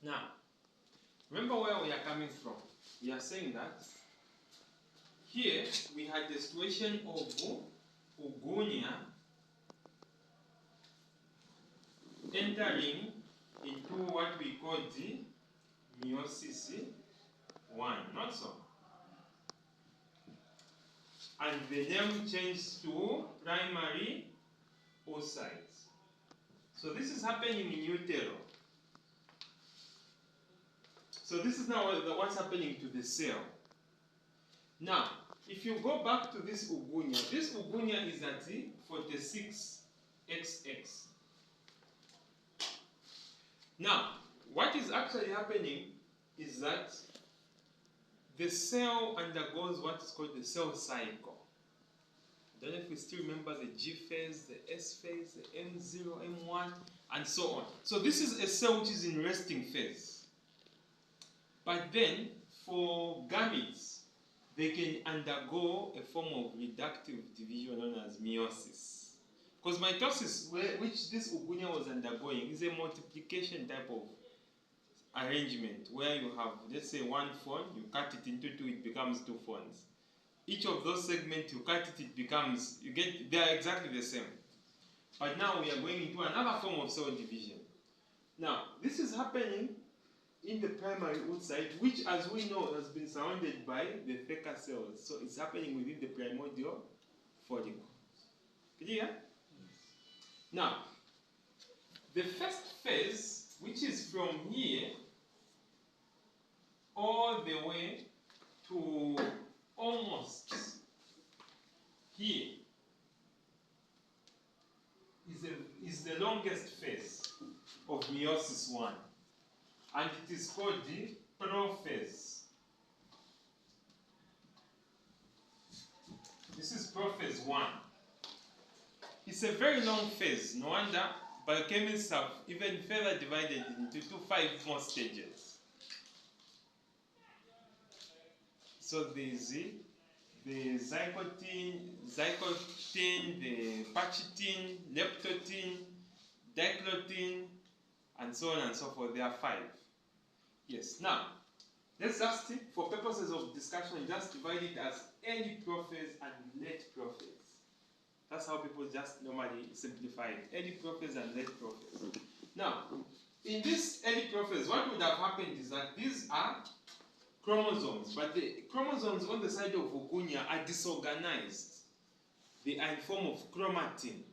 Now, remember where we are coming from. We are saying that here we had the situation of Ugunya entering into what we call the meiosis 1, not so? And the name changed to primary oocytes. So this is happening in utero. So this is now what's happening to the cell. Now, if you go back to this Ugunya is at 46XX. Now, what is actually happening is that the cell undergoes what is called the cell cycle. I don't know if we still remember the G phase, the S phase, the M0, M1, and so on. So this is a cell which is in resting phase. But then, for gametes, they can undergo a form of reductive division known as meiosis. Because mitosis, which this Ugunya was undergoing, is a multiplication type of arrangement where you have, let's say, one phone, you cut it into two, it becomes two phones. Each of those segments, you cut it, it becomes, they are exactly the same. But now we are going into another form of cell division. Now, this is happening in the primary oocyte, which, as we know, has been surrounded by the theca cells. So it's happening within the primordial follicle. Clear? Now, the first phase, which is from here all the way to almost here, is the longest phase of meiosis 1. And it is called the prophase. This is prophase 1. It's a very long phase. No wonder biochemists have even further divided into 5 more stages. So there's the zygote, the pachytine, leptotine, diclotine, and so on and so forth. There are 5. Yes. Now, let's just, for purposes of discussion, just divide it as early prophase and late prophase. That's how people just normally simplify it. Early prophase and late prophase. Now, in this early prophase, what would have happened is that these are chromosomes, but the chromosomes on the side of Ugunya are disorganized. They are in form of chromatin.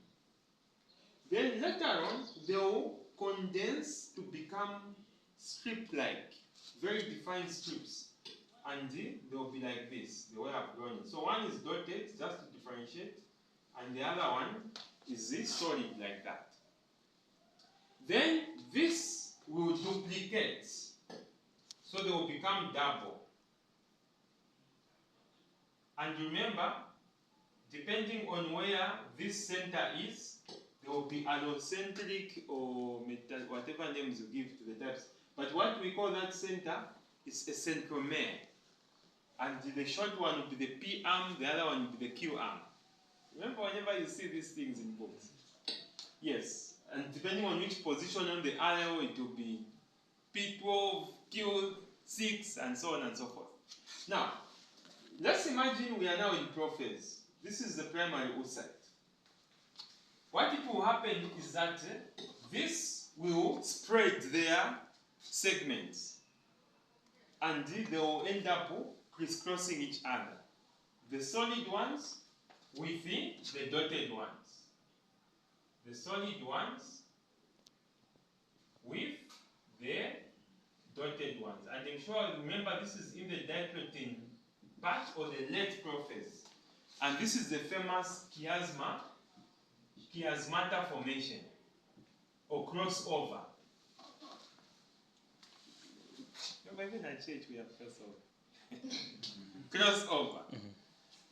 Then later on, they will condense to become strip-like, very defined strips. And they will be like this, the way I've drawn it. So one is dotted, just to differentiate, and the other one is this solid like that. Then this will duplicate, so they will become double. And remember, depending on where this center is, there will be allocentric or whatever names you give to the types. But what we call that center is a centromere. And the short one will be the P arm, the other one will be the Q arm. Remember whenever you see these things in books? Yes. And depending on which position on the arrow, it will be P12, Q6, and so on and so forth. Now, let's imagine we are now in prophase. This is the primary oocyte. What it will happen is that this will spread their segments. And they will end up crisscrossing each other. The solid ones with the dotted ones. The solid ones with the dotted ones. And I'm sure you remember this is in the diclotine part or the late prophase. And this is the famous chiasmata formation or crossover. Even at church we have crossover. Crossover.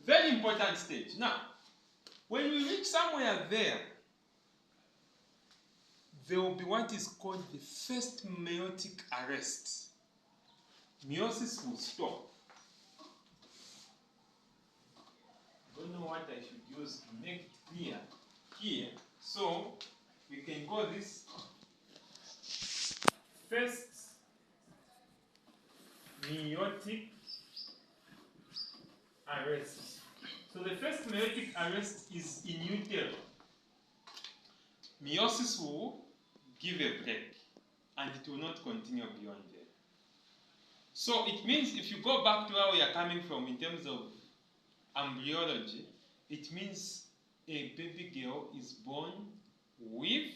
Very important stage. Now, when we reach somewhere there will be what is called the first meiotic arrest. Meiosis will stop. I don't know what I should use to make it clear here. So, we can call this first meiotic arrest. So the first meiotic arrest is in utero. Meiosis will give a break and it will not continue beyond there. So it means if you go back to where we are coming from in terms of embryology, it means a baby girl is born with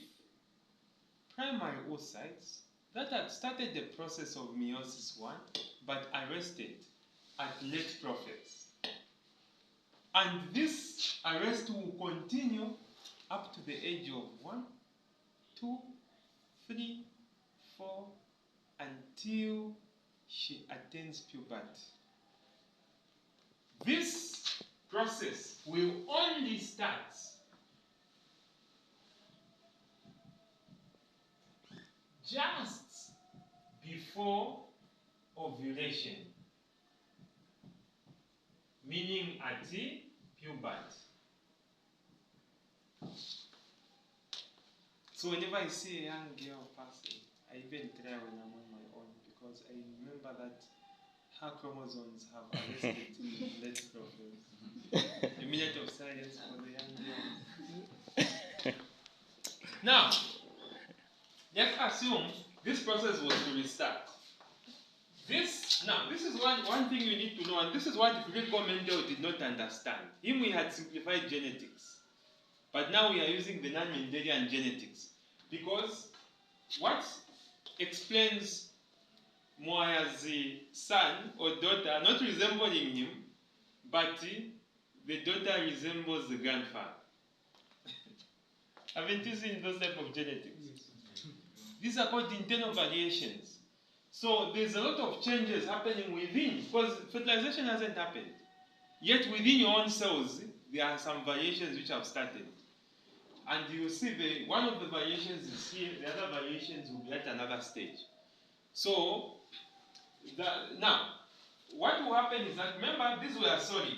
primary oocytes that had started the process of meiosis 1 but arrested at late prophets. And this arrest will continue up to the age of 1, 2, 3, 4, until she attains puberty. This process will only start just before ovulation, meaning at puberty. So whenever I see a young girl passing, I even cry when I'm on my own because I remember that her chromosomes have arrested late problems. A minute of silence for the young girl. Now, let's assume this process was to restart. This is one thing you need to know, and this is what Greco Mendel did not understand. Him, we had simplified genetics, but now we are using the non-Mendelian genetics because what explains Moya's son or daughter not resembling him, but the daughter resembles the grandfather. Haven't you seen those type of genetics? These are called internal variations. So there's a lot of changes happening within, because fertilization hasn't happened. Yet within your own cells, there are some variations which have started. And you see one of the variations is here, the other variations will be at another stage. So, now, what will happen is that, remember, these were solid.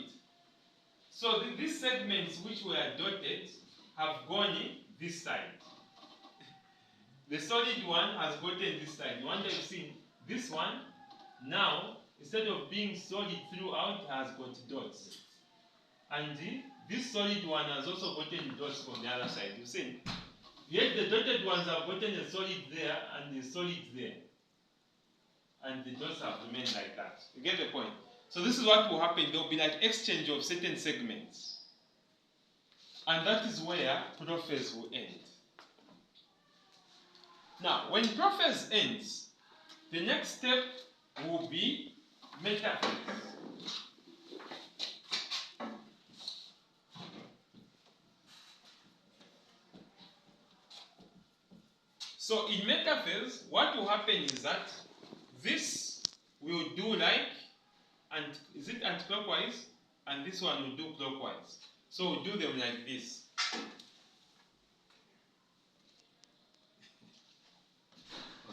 So these segments which were dotted have gone this side. The solid one has gotten this side. You want to see this one, now, instead of being solid throughout, has got dots. And this solid one has also gotten dots from the other side. You see? Yet the dotted ones have gotten a solid there and a solid there. And the dots have remained like that. You get the point? So this is what will happen. There will be like exchange of certain segments. And that is where prophase will end. Now, when prophase ends, the next step will be metaphase. So in metaphase, what will happen is that this will do like, and is it anticlockwise? And this one will do clockwise. So we'll do them like this.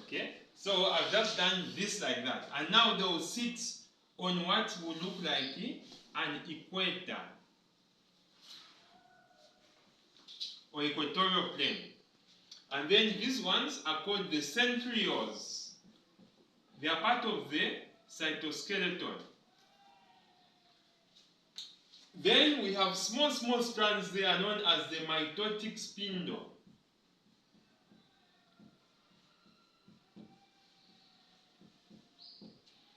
Okay? So I've just done this like that. And now they will sit on what will look like an equator or equatorial plane. And then these ones are called the centrioles. They are part of the cytoskeleton. Then we have small strands there known as the mitotic spindle.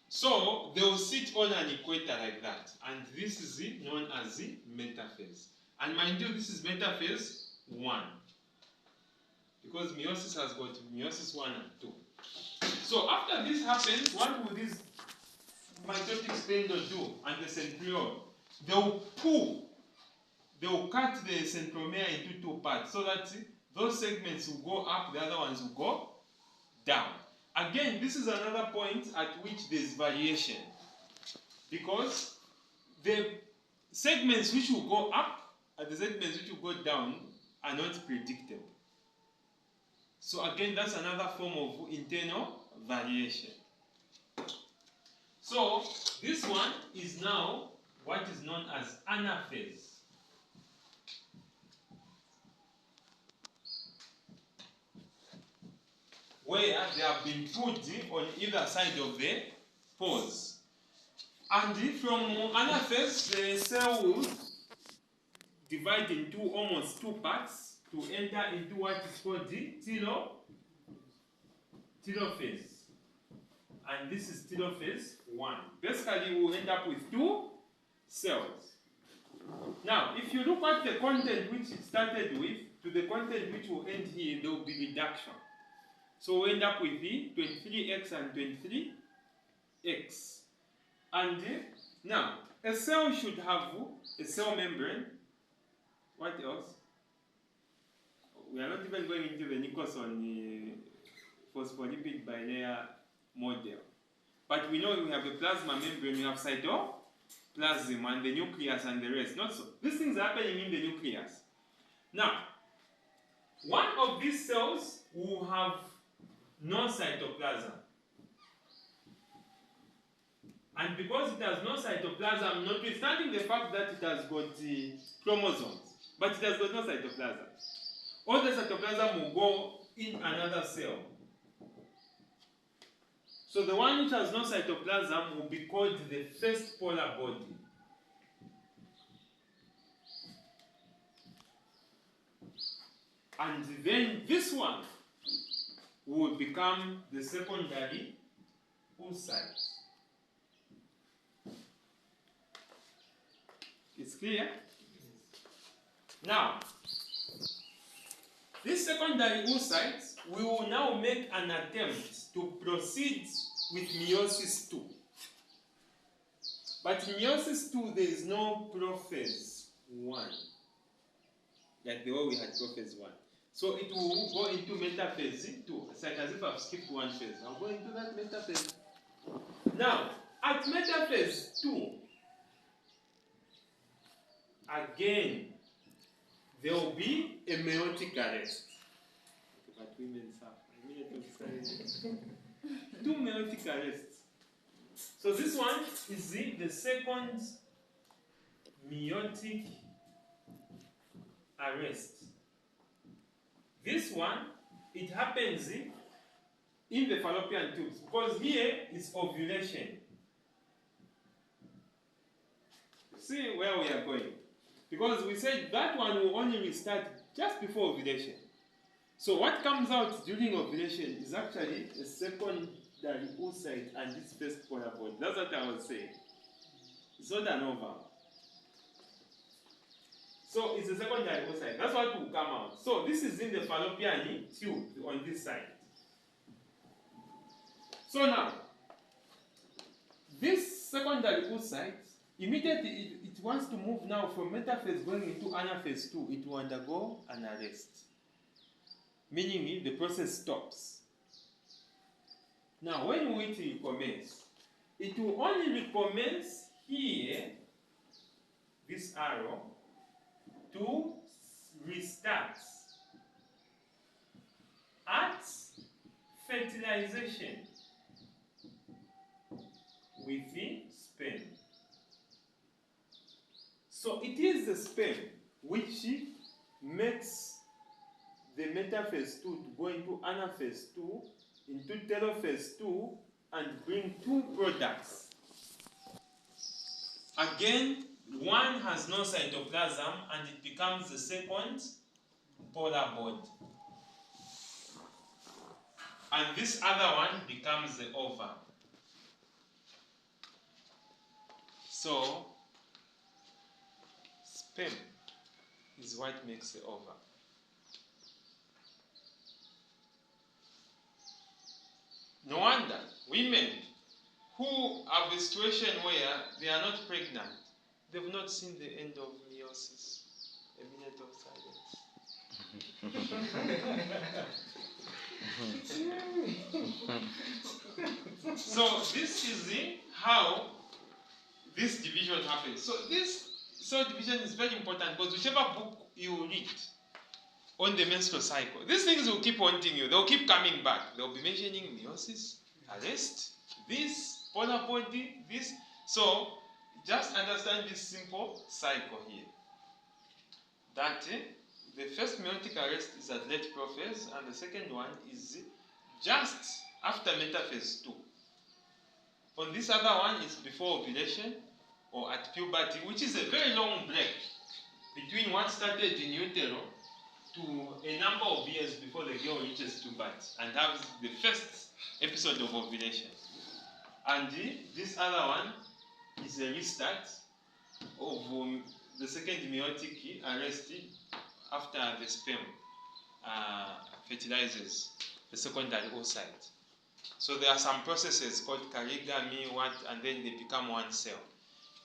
So they will sit on an equator like that. And this is known as the metaphase. And mind you, this is metaphase 1. Because meiosis has got meiosis 1 and 2. So after this happens, what will this mitotic spindle do? And the centriole? They will pull. They will cut the centromere into 2 parts so that those segments will go up, the other ones will go down. Again, this is another point at which there is variation. Because the segments which will go up and the segments which will go down are not predictable. So again, that's another form of internal variation. So this one is now what is known as anaphase. Where they have been put on either side of the pause. And from anaphase, the cell will divide into almost two parts to enter into what is called the telophase. And this is telophase 1. Basically, we will end up with two cells. Now, if you look at the content which it started with to the content which will end here, there will be reduction. So we end up with the 23x and 23x. And now, a cell should have a cell membrane. What else? We are not even going into the Nicholson phospholipid bilayer model. But we know we have a plasma membrane, we have cytoplasm and the nucleus and the rest. Not so. These things are happening in the nucleus. Now, one of these cells will have no cytoplasm. And because it has no cytoplasm, notwithstanding the fact that it has got the chromosomes, but it has got no cytoplasm, all the cytoplasm will go in another cell. So the one which has no cytoplasm will be called the first polar body. And then this one will become the secondary oocyte. It's clear? Now, this secondary oocyte, we will now make an attempt to proceed with meiosis 2. But in meiosis 2, there is no prophase 1, like the way we had prophase 1. So it will go into metaphase 2. It's like as if I've skipped one phase. I'll go into that metaphase. Now, at metaphase 2, again, there will be a meiotic arrest. But women suffer. Two meiotic arrests. So this one is the second meiotic arrest. This one, it happens in the fallopian tubes because here is ovulation. See where we are going. Because we said that one will only restart just before ovulation. So what comes out during ovulation is actually a secondary oocyte and this first polar body. That's what I was saying. It's not an ovum. So it's a secondary oocyte. That's what will come out. So this is in the fallopian tube on this side. So now, this secondary oocyte, immediately it wants to move now from metaphase going into anaphase 2, it will undergo an arrest. Meaning the process stops. Now, when will it recommence? It will only recommence here, this arrow, to restart at fertilization with the sperm. So it is the sperm which makes the metaphase 2 to go into anaphase 2, into telophase 2, and bring two products. Again, one has no cytoplasm and it becomes the second polar body. And this other one becomes the ovum. So, sperm is what makes the ovum. No wonder women who have a situation where they are not pregnant, they've not seen the end of meiosis. A minute of silence. So this is how this division happens. So this cell division is very important because whichever book you read on the menstrual cycle, these things will keep haunting you. They'll keep coming back. They'll be mentioning meiosis, arrest, this, polar body, this. So just understand this simple cycle here. That the first meiotic arrest is at late prophase, and the second one is just after metaphase 2. On this other one, it's before ovulation or at puberty, which is a very long break between what started in utero to a number of years before the girl reaches puberty and has the first episode of ovulation. And this other one is a restart of the second meiotic arrest after the sperm fertilizes the secondary oocyte. So there are some processes called carigamy, and then they become one cell.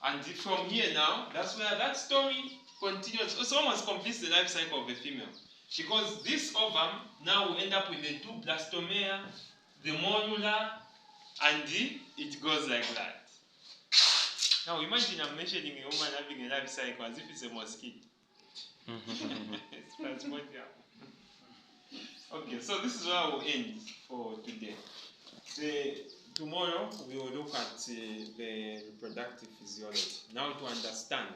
And from here now, that's where that story continues. It almost completes the life cycle of a female. Because this ovum now will end up with the two blastomere, the morula, and it goes like that. Now imagine I'm mentioning a woman having a life cycle as if it's a mosquito. It's transport, yeah. Okay, so this is where I will end for today. Tomorrow we will look at the reproductive physiology. Now to understand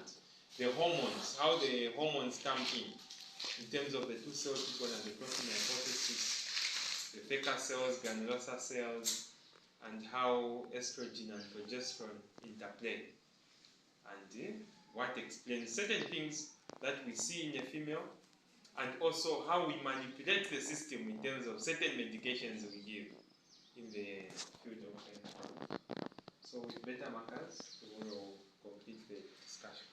the hormones, how the hormones come in terms of the two-cell triple and the protein hypothesis, the Becker cells, granulosa cells, and how estrogen and progesterone interplay, and what explains certain things that we see in a female, and also how we manipulate the system in terms of certain medications we give in the field of health. So with beta markers, we will complete the discussion.